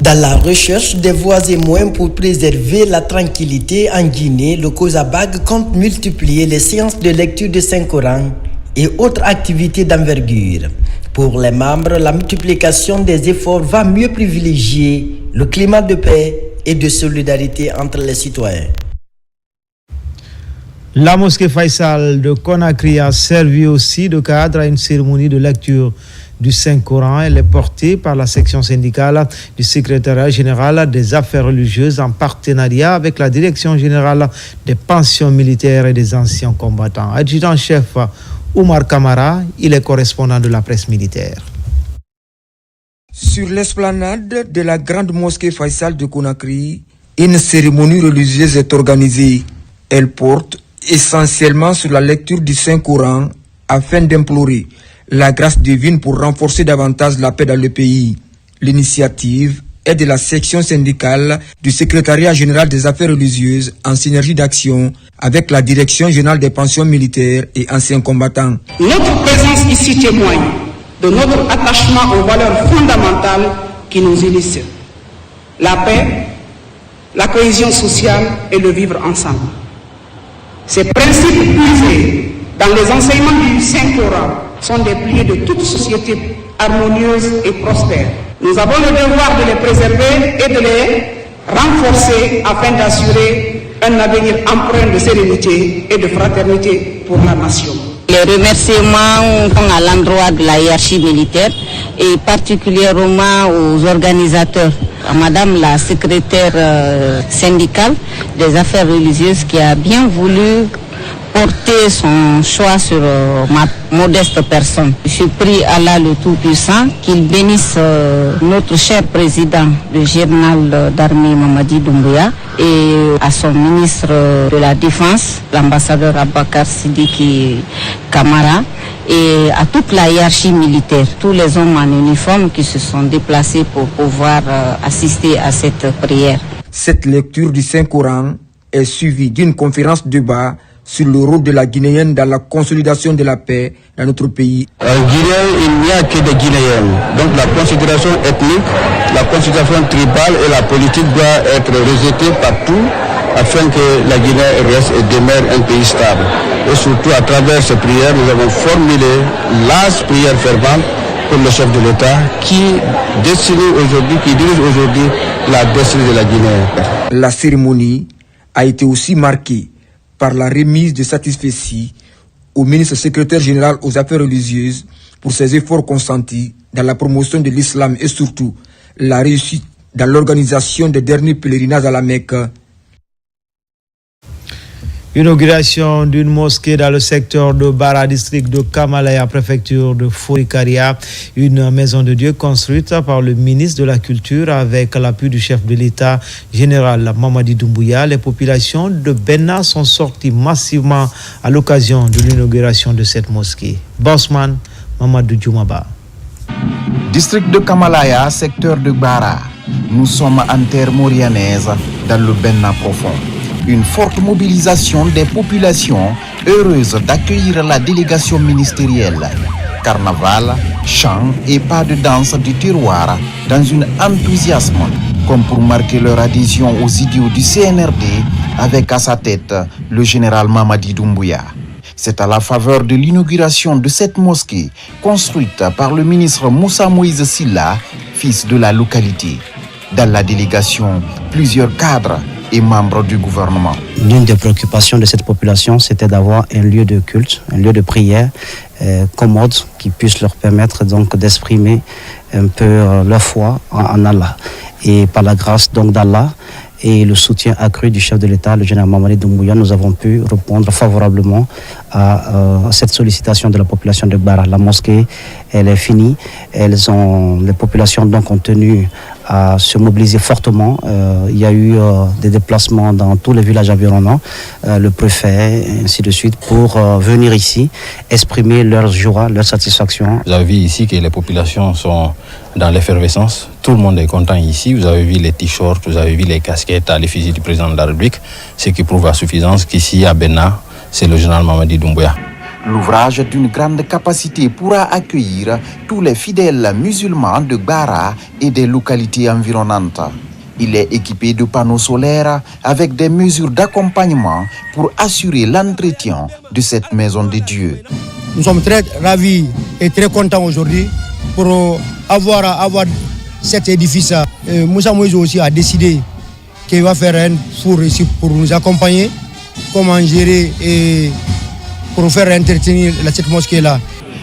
Dans la recherche des voies et moyens pour préserver la tranquillité en Guinée, le COSABAG compte multiplier les séances de lecture du Saint-Coran et autres activités d'envergure. Pour les membres, la multiplication des efforts va mieux privilégier le climat de paix et de solidarité entre les citoyens. La mosquée Faisal de Conakry a servi aussi de cadre à une cérémonie de lecture du Saint-Coran. Elle est portée par la section syndicale du secrétariat général des affaires religieuses en partenariat avec la direction générale des pensions militaires et des anciens combattants. Adjudant-chef Oumar Kamara, il est correspondant de la presse militaire. Sur l'esplanade de la grande mosquée Faisal de Conakry, une cérémonie religieuse est organisée. Elle porte essentiellement sur la lecture du Saint-Coran afin d'implorer la grâce divine pour renforcer davantage la paix dans le pays. L'initiative est de la section syndicale du secrétariat général des affaires religieuses en synergie d'action avec la direction générale des pensions militaires et anciens combattants. Notre présence ici témoigne de notre attachement aux valeurs fondamentales qui nous unissent. La paix, la cohésion sociale et le vivre ensemble. Ces principes puisés dans les enseignements du Saint-Coran sont des piliers de toute société harmonieuse et prospère. Nous avons le devoir de les préserver et de les renforcer afin d'assurer un avenir empreint de sérénité et de fraternité pour la nation. Les remerciements sont à l'endroit de la hiérarchie militaire et particulièrement aux organisateurs, à Madame la secrétaire syndicale des affaires religieuses qui a bien voulu porter son choix sur ma modeste personne. Je prie Allah le Tout-Puissant qu'il bénisse notre cher président, le général d'armée Mamadi Doumbouya, et à son ministre de la Défense, l'ambassadeur Abakar Sidiki Kamara, et à toute la hiérarchie militaire, tous les hommes en uniforme qui se sont déplacés pour pouvoir assister à cette prière. Cette lecture du Saint-Coran est suivie d'une conférence débat sur le rôle de la Guinéenne dans la consolidation de la paix dans notre pays. En Guinée, il n'y a que des Guinéennes. Donc la considération ethnique, la considération tribale et la politique doit être rejetée partout afin que la Guinée reste et demeure un pays stable. Et surtout à travers ces prières, nous avons formulé l'âge prière fervente pour le chef de l'État qui dirige aujourd'hui la destinée de la Guinée. La cérémonie a été aussi marquée par la remise de satisfecit au ministre secrétaire général aux affaires religieuses pour ses efforts consentis dans la promotion de l'islam et surtout la réussite dans l'organisation des derniers pèlerinages à la Mecque. Inauguration d'une mosquée dans le secteur de Bara, district de Kamalaya, préfecture de Forikaria. Une maison de Dieu construite par le ministre de la Culture avec l'appui du chef de l'État général Mamadi Doumbouya. Les populations de Benna sont sorties massivement à l'occasion de l'inauguration de cette mosquée. Bosman Mamadou Djoumaba. District de Kamalaya, secteur de Bara. Nous sommes en terre maurianaise dans le Benna profond. Une forte mobilisation des populations heureuses d'accueillir la délégation ministérielle. Carnaval, chants et pas de danse du tiroir dans un enthousiasme, comme pour marquer leur adhésion aux idéaux du CNRD avec à sa tête le général Mamadi Doumbouya. C'est à la faveur de l'inauguration de cette mosquée construite par le ministre Moussa Moïse Silla, fils de la localité. Dans la délégation, plusieurs cadres et membres du gouvernement. L'une des préoccupations de cette population, c'était d'avoir un lieu de culte, un lieu de prière commode qui puisse leur permettre donc d'exprimer un peu leur foi en Allah. Et par la grâce donc d'Allah et le soutien accru du chef de l'État, le général Mamadi Doumbouya, nous avons pu répondre favorablement à cette sollicitation de la population de Bara. La mosquée, elle est finie. Les populations donc ont tenu à se mobiliser fortement. Il y a eu des déplacements dans tous les villages environnants, le préfet, ainsi de suite, pour venir ici exprimer leur joie, leur satisfaction. Vous avez vu ici que les populations sont dans l'effervescence. Tout le monde est content ici. Vous avez vu les t-shirts, vous avez vu les casquettes à l'effigie du président de la République, ce qui prouve à suffisance qu'ici à Benna, c'est le général Mamadi Doumbouya. L'ouvrage d'une grande capacité pourra accueillir tous les fidèles musulmans de Gbara et des localités environnantes. Il est équipé de panneaux solaires avec des mesures d'accompagnement pour assurer l'entretien de cette maison de Dieu. Nous sommes très ravis et très contents aujourd'hui pour avoir cet édifice. Moussa Moïse aussi a décidé qu'il va faire un four ici pour nous accompagner, comment gérer et pour faire entretenir cette mosquée-là.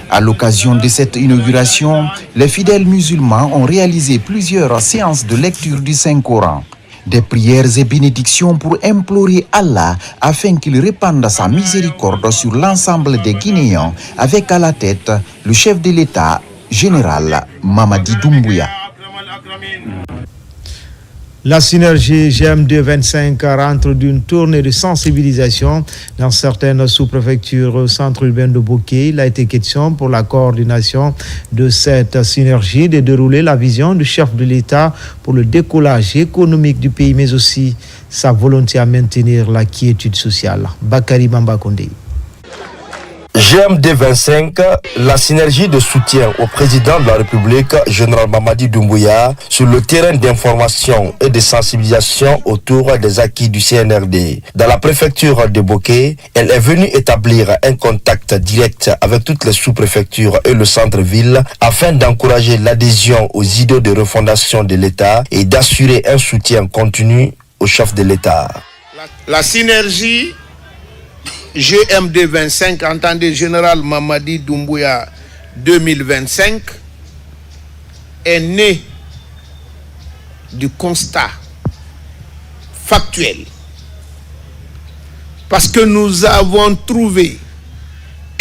À l'occasion de cette inauguration, les fidèles musulmans ont réalisé plusieurs séances de lecture du Saint-Coran. Des prières et bénédictions pour implorer Allah afin qu'il répande sa miséricorde sur l'ensemble des Guinéens, avec à la tête le chef de l'État, général Mamadi Doumbouya. La synergie GM2 25 rentre d'une tournée de sensibilisation dans certaines sous-préfectures au centre urbain de Bokeh. Il a été question pour la coordination de cette synergie de dérouler la vision du chef de l'État pour le décollage économique du pays, mais aussi sa volonté à maintenir la quiétude sociale. Bakary Bambakonde. GMD 25, la synergie de soutien au président de la République, général Mamadi Doumbouya, sur le terrain d'information et de sensibilisation autour des acquis du CNRD. Dans la préfecture de Bokeh, elle est venue établir un contact direct avec toutes les sous-préfectures et le centre-ville afin d'encourager l'adhésion aux idées de refondation de l'État et d'assurer un soutien continu au chef de l'État. La synergie GMD 25, entendez Général Mamadi Doumbouya 2025, est née du constat factuel. Parce que nous avons trouvé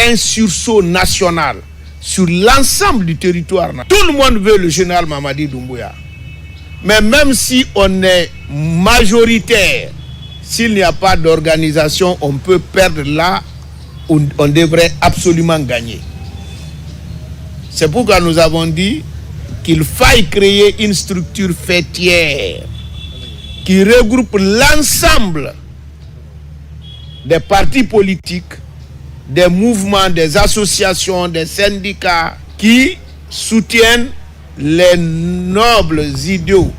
un sursaut national sur l'ensemble du territoire. Tout le monde veut le général Mamadi Doumbouya. Mais même si on est majoritaire, s'il n'y a pas d'organisation, on peut perdre là où on devrait absolument gagner. C'est pourquoi nous avons dit qu'il faille créer une structure fêtière qui regroupe l'ensemble des partis politiques, des mouvements, des associations, des syndicats qui soutiennent les nobles idéaux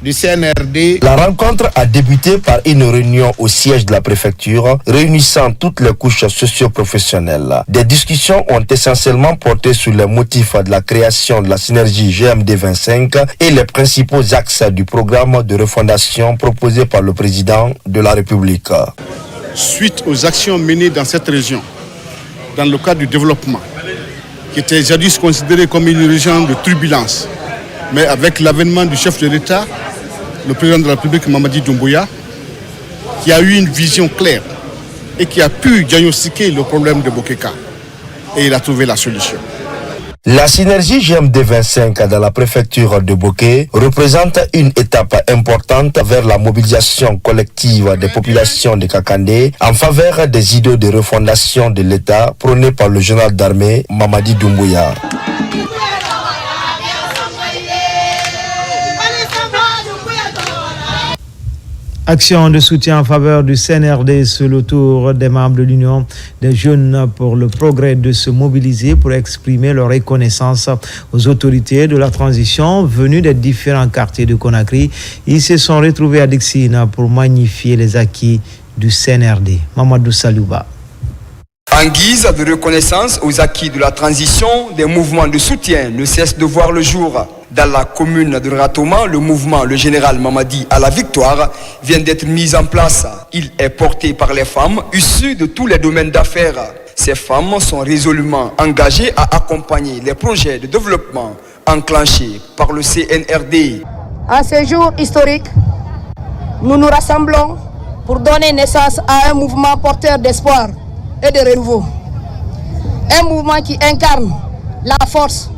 du CNRD. La rencontre a débuté par une réunion au siège de la préfecture réunissant toutes les couches socio-professionnelles. Des discussions ont essentiellement porté sur les motifs de la création de la synergie GMD 25 et les principaux axes du programme de refondation proposé par le président de la République. Suite aux actions menées dans cette région, dans le cadre du développement, qui était jadis considérée comme une région de turbulence, mais avec l'avènement du chef de l'État, le président de la République Mamadi Doumbouya, qui a eu une vision claire et qui a pu diagnostiquer le problème de Bokeka. Et il a trouvé la solution. La synergie GMD 25 dans la préfecture de Bokeh représente une étape importante vers la mobilisation collective des populations de Kakandé en faveur des idées de refondation de l'État prônées par le général d'armée Mamadi Doumbouya. Action de soutien en faveur du CNRD sur le tour des membres de l'Union des jeunes pour le progrès de se mobiliser pour exprimer leur reconnaissance aux autorités de la transition venues des différents quartiers de Conakry. Ils se sont retrouvés à Dixine pour magnifier les acquis du CNRD. Mamadou Salouba. En guise de reconnaissance aux acquis de la transition, des mouvements de soutien ne cessent de voir le jour. Dans la commune de Ratoma, le mouvement Le Général Mamadi à la victoire vient d'être mis en place. Il est porté par les femmes issues de tous les domaines d'affaires. Ces femmes sont résolument engagées à accompagner les projets de développement enclenchés par le CNRD. En ce jour historique, nous nous rassemblons pour donner naissance à un mouvement porteur d'espoir et de renouveau. Un mouvement qui incarne la force,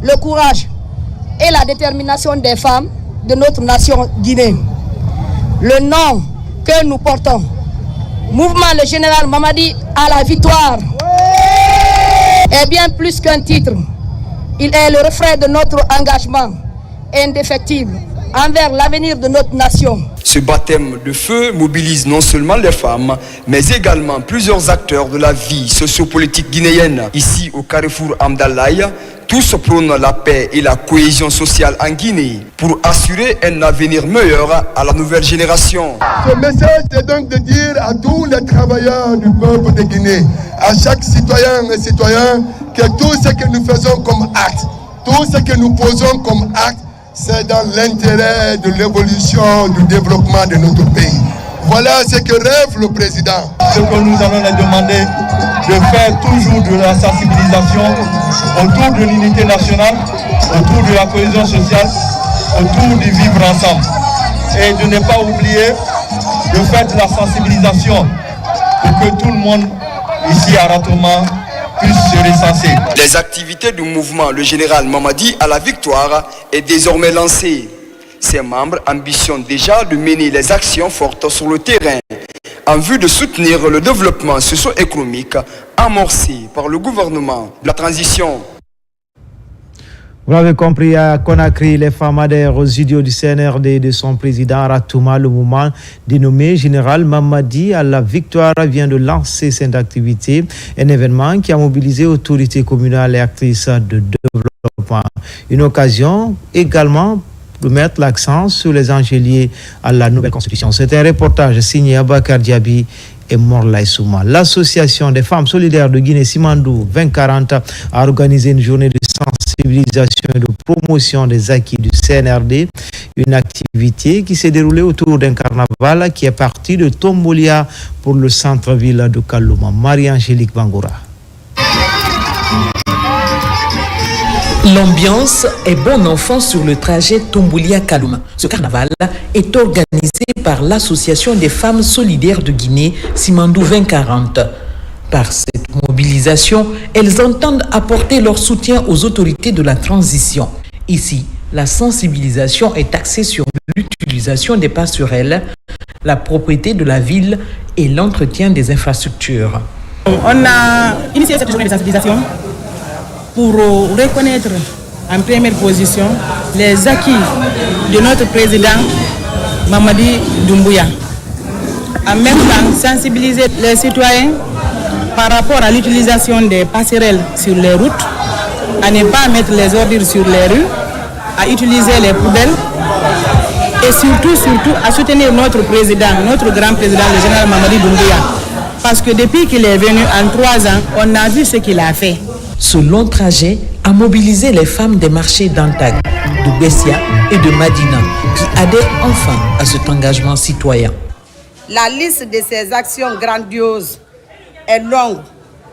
le courage et la détermination des femmes de notre nation guinéenne. Le nom que nous portons, Mouvement Le Général Mamadi à la victoire, est bien plus qu'un titre. Il est le reflet de notre engagement indéfectible envers l'avenir de notre nation. Ce baptême de feu mobilise non seulement les femmes, mais également plusieurs acteurs de la vie sociopolitique guinéenne. Ici, au carrefour Amdalaï, tous prônent la paix et la cohésion sociale en Guinée pour assurer un avenir meilleur à la nouvelle génération. Ce message est donc de dire à tous les travailleurs du peuple de Guinée, à chaque citoyen et citoyen, que tout ce que nous faisons comme acte, tout ce que nous posons comme acte, c'est dans l'intérêt de l'évolution, du développement de notre pays. Voilà ce que rêve le président. Ce que nous allons leur demander de faire toujours de la sensibilisation autour de l'unité nationale, autour de la cohésion sociale, autour du vivre ensemble. Et de ne pas oublier de faire de la sensibilisation pour que tout le monde ici à Ratoma puisse se recenser. Les activités du mouvement Le Général Mamadi à la victoire est désormais lancée. Ses membres ambitionnent déjà de mener les actions fortes sur le terrain en vue de soutenir le développement socio-économique amorcé par le gouvernement de la transition. Vous l'avez compris, à Conakry, les femmes adhèrent aux idéaux du CNRD de son président Ratouma. Le mouvement dénommé Général Mamadi à la victoire vient de lancer cette activité, un événement qui a mobilisé autorités communales et actrices de développement. Une occasion également de mettre l'accent sur les enjeux liés à la nouvelle constitution. C'est un reportage signé Abakar Diaby et Morlaï Souma. L'association des femmes solidaires de Guinée Simandou 2040 a organisé une journée de sensibilisation et de promotion des acquis du CNRD, une activité qui s'est déroulée autour d'un carnaval qui est parti de Tombolia pour le centre-ville de Kalouma. Marie-Angélique Bangoura. L'ambiance est bon enfant sur le trajet Tombolia-Kalouma. Ce carnaval est organisé par l'Association des femmes solidaires de Guinée, Simandou 2040. Par cette mobilisation, elles entendent apporter leur soutien aux autorités de la transition. Ici, la sensibilisation est axée sur l'utilisation des passerelles, la propriété de la ville et l'entretien des infrastructures. On a initié cette journée de sensibilisation pour reconnaître en première position les acquis de notre président Mamadi Doumbouya. En même temps, sensibiliser les citoyens par rapport à l'utilisation des passerelles sur les routes, à ne pas mettre les ordures sur les rues, à utiliser les poubelles et surtout à soutenir notre président, notre grand président, le général Mamadi Doumbouya. Parce que depuis qu'il est venu en 3 ans, on a vu ce qu'il a fait. Ce long trajet a mobilisé les femmes des marchés d'Antag, de Bessia et de Madina qui adhèrent enfin à cet engagement citoyen. La liste de ces actions grandioses est longue,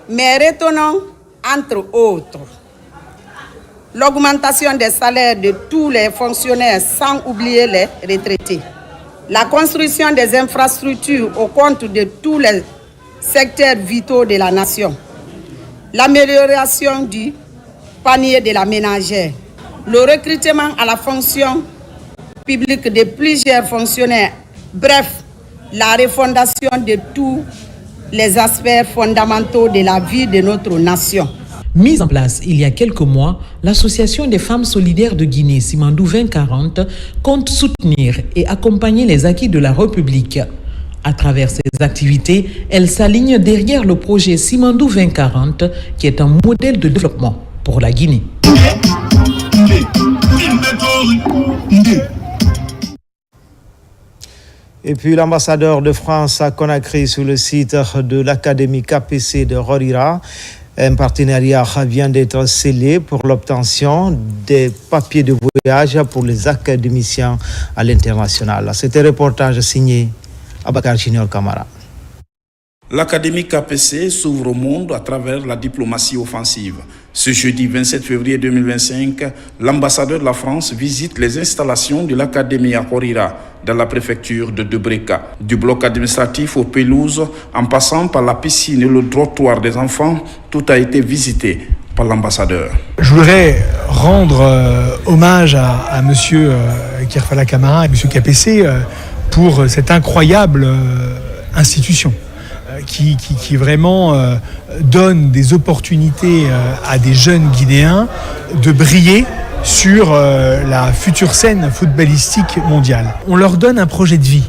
mais retenons entre autres l'augmentation des salaires de tous les fonctionnaires sans oublier les retraités, la construction des infrastructures au compte de tous les secteurs vitaux de la nation, l'amélioration du panier de la ménagère, le recrutement à la fonction publique de plusieurs fonctionnaires, bref, la refondation de tous les aspects fondamentaux de la vie de notre nation. Mise en place il y a quelques mois, l'Association des femmes solidaires de Guinée, Simandou 2040, compte soutenir et accompagner les acquis de la République. À travers ces activités, elle s'aligne derrière le projet Simandou 2040, qui est un modèle de développement pour la Guinée. Et puis l'ambassadeur de France à Conakry sur le site de l'Académie KPC de Rorira. Un partenariat vient d'être scellé pour l'obtention des papiers de voyage pour les académiciens à l'international. C'était un reportage signé Abakar Junior Kamara. L'Académie KPC s'ouvre au monde à travers la diplomatie offensive. Ce jeudi 27 février 2025, l'ambassadeur de la France visite les installations de l'Académie à Rorira, dans la préfecture de Debreka. Du bloc administratif aux pelouses, en passant par la piscine et le trottoir des enfants, tout a été visité par l'ambassadeur. Je voudrais rendre hommage à M. Kirfala Kamara et M. KPC pour cette incroyable institution qui vraiment donne des opportunités à des jeunes Guinéens de briller sur la future scène footballistique mondiale. On leur donne un projet de vie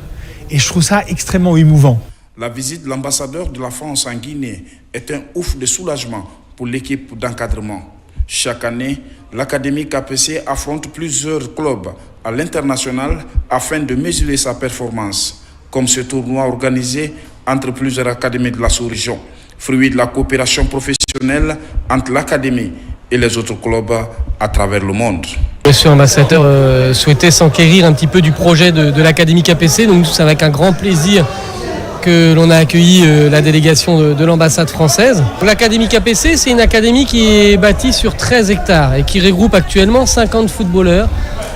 et je trouve ça extrêmement émouvant. La visite de l'ambassadeur de la France en Guinée est un ouf de soulagement pour l'équipe d'encadrement. Chaque année, l'Académie KPC affronte plusieurs clubs à l'international afin de mesurer sa performance, comme ce tournoi organisé entre plusieurs académies de la sous-région, fruit de la coopération professionnelle entre l'Académie et les autres clubs à travers le monde. Monsieur l'ambassadeur souhaitait s'enquérir un petit peu du projet de l'Académie KPC, donc c'est avec un grand plaisir que l'on a accueilli la délégation de l'ambassade française. L'Académie KPC, c'est une académie qui est bâtie sur 13 hectares et qui regroupe actuellement 50 footballeurs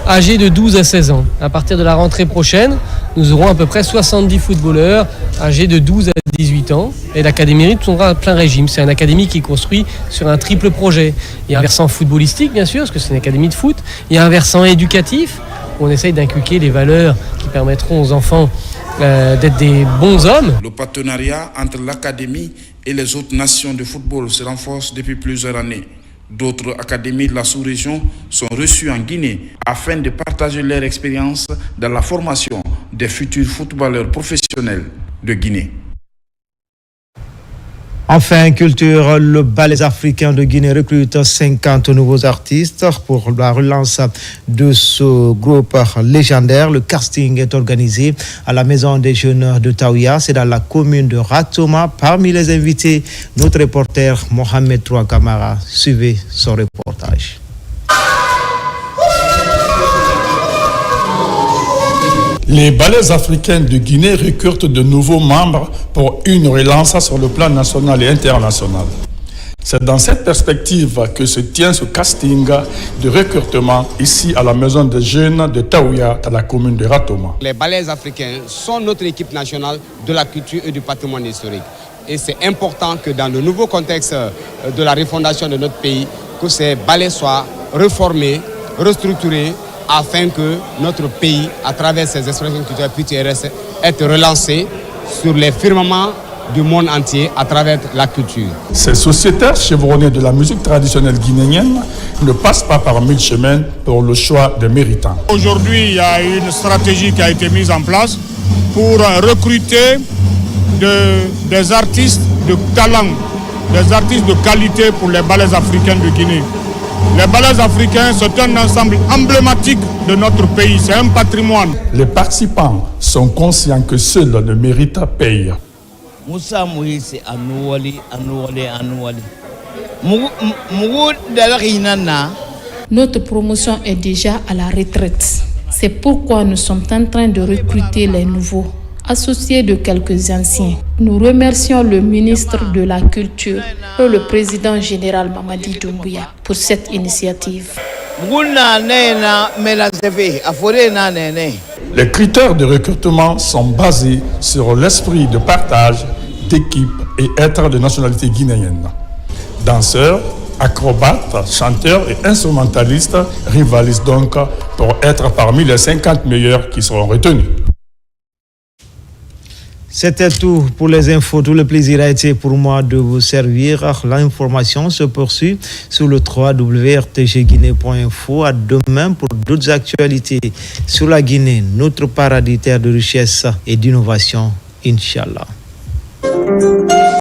âgés de 12 à 16 ans. À partir de la rentrée prochaine, nous aurons à peu près 70 footballeurs âgés de 12 à 18 ans et l'académie tournera à plein régime. C'est une académie qui est construite sur un triple projet. Il y a un versant footballistique, bien sûr, parce que c'est une académie de foot. Il y a un versant éducatif, où on essaye d'inculquer les valeurs qui permettront aux enfants d'être des bons hommes. Le partenariat entre l'académie et les autres nations de football se renforce depuis plusieurs années. D'autres académies de la sous-région sont reçues en Guinée afin de partager leur expérience dans la formation des futurs footballeurs professionnels de Guinée. Enfin, culture, le Ballet africain de Guinée recrute 50 nouveaux artistes pour la relance de ce groupe légendaire. Le casting est organisé à la Maison des Jeunes de Taouya, c'est dans la commune de Ratoma. Parmi les invités, notre reporter Mohamed Troua Kamara. Suivez son reportage. Les ballets africains de Guinée recrutent de nouveaux membres pour une relance sur le plan national et international. C'est dans cette perspective que se tient ce casting de recrutement ici à la Maison des Jeunes de Taouya, dans la commune de Ratoma. Les ballets africains sont notre équipe nationale de la culture et du patrimoine historique. Et c'est important que dans le nouveau contexte de la refondation de notre pays, que ces ballets soient reformés, restructurés, afin que notre pays, à travers ses expressions culturelles, puisse être relancé sur les firmaments du monde entier à travers la culture. Ces sociétaires chevronnés de la musique traditionnelle guinéenne ne passent pas par mille chemins pour le choix des méritants. Aujourd'hui, il y a une stratégie qui a été mise en place pour recruter des artistes de talent, des artistes de qualité pour les ballets africains de Guinée. Les ballets africains, c'est un ensemble emblématique de notre pays, c'est un patrimoine. Les participants sont conscients que seul le mérite paye. Notre promotion est déjà à la retraite. C'est pourquoi nous sommes en train de recruter les nouveaux, associés de quelques anciens. Nous remercions le ministre de la Culture et le président général Mamadi Doumbouya pour cette initiative. Les critères de recrutement sont basés sur l'esprit de partage, d'équipe et être de nationalité guinéenne. Danseurs, acrobates, chanteurs et instrumentalistes rivalisent donc pour être parmi les 50 meilleurs qui seront retenus. C'était tout pour les infos. Tout le plaisir a été pour moi de vous servir. L'information se poursuit sur le www.rtgguinée.info. À demain pour d'autres actualités sur la Guinée, notre paradis terre de richesse et d'innovation. Inch'Allah.